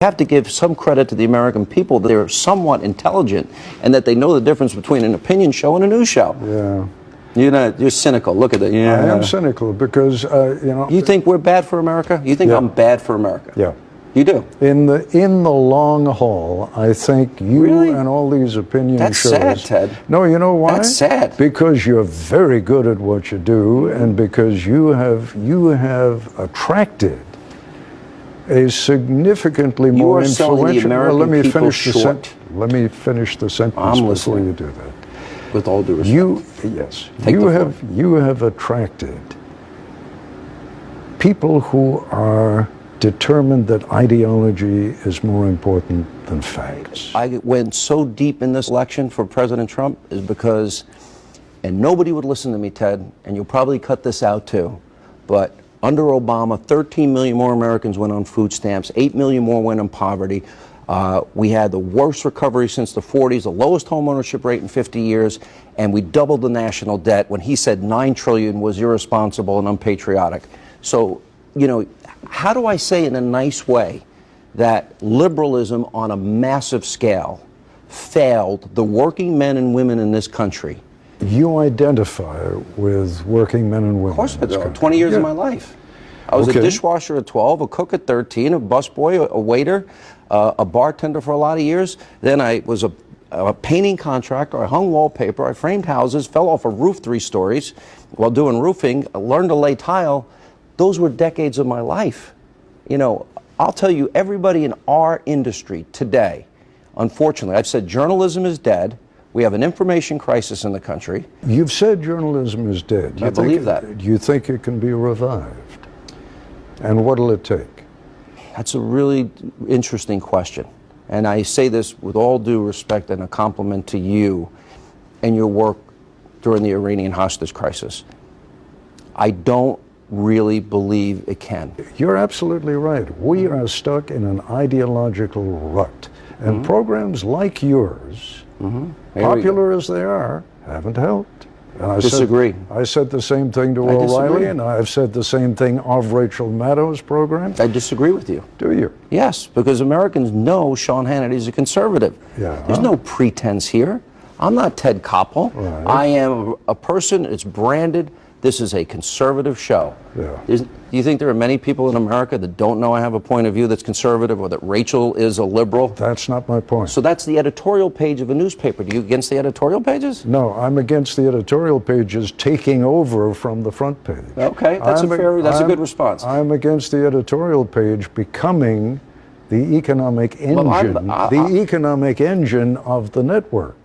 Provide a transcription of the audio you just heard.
have to give some credit to the American people that they're somewhat intelligent and that they know the difference between an opinion show and a news show. Yeah. You're cynical. Look at it. Yeah. I am cynical because, You think we're bad for America? You think I'm bad for America? Yeah. You do? In the long haul, I think you Really? and all these opinion That's shows. sad, Ted. No, you know why? That's sad. Because you're very good at what you do, and because you have attracted a significantly You more are selling the influential. American Let me people finish short. Let me finish the sentence I'm before listening. you do that. With all due respect. Yes. Take the floor. You have attracted people who are determined that ideology is more important than facts. I went so deep in this election for President Trump is because, and nobody would listen to me, Ted, and you'll probably cut this out too, but under Obama, 13 million more Americans went on food stamps, 8 million more went on poverty. We had the worst recovery since the 40s, the lowest home ownership rate in 50 years, and we doubled the national debt when he said 9 trillion was irresponsible and unpatriotic. So, how do I say in a nice way that liberalism on a massive scale failed the working men and women in this country? You identify with working men and women. Of course I do. 20 years of my life. I was a dishwasher at 12, a cook at 13, a busboy, a waiter, a bartender for a lot of years. Then I was a painting contractor. I hung wallpaper. I framed houses, fell off a roof 3 stories while doing roofing. I learned to lay tile. Those were decades of my life. I'll tell you, everybody in our industry today, unfortunately, I've said journalism is dead. We have an information crisis in the country. You've said journalism is dead. I believe that. You think it can be revived? And what'll it take? That's a really interesting question. And I say this with all due respect and a compliment to you and your work during the Iranian hostage crisis. I don't really believe it can. You're absolutely right. We are stuck in an ideological rut. And programs like yours, popular as they are, haven't helped. And I Disagree. I said the same thing to O'Reilly, and I've said the same thing of Rachel Maddow's program. I disagree with you. Do you? Yes, because Americans know Sean Hannity is a conservative. Yeah. There's no pretense here. I'm not Ted Koppel. Right. I am a person, it's branded. This is a conservative show. Yeah. Do you think there are many people in America that don't know I have a point of view that's conservative or that Rachel is a liberal? That's not my point. So that's the editorial page of a newspaper. Do you against the editorial pages? No, I'm against the editorial pages taking over from the front page. Okay, that's a good response. I'm against the editorial page becoming the economic engine, the economic engine of the network.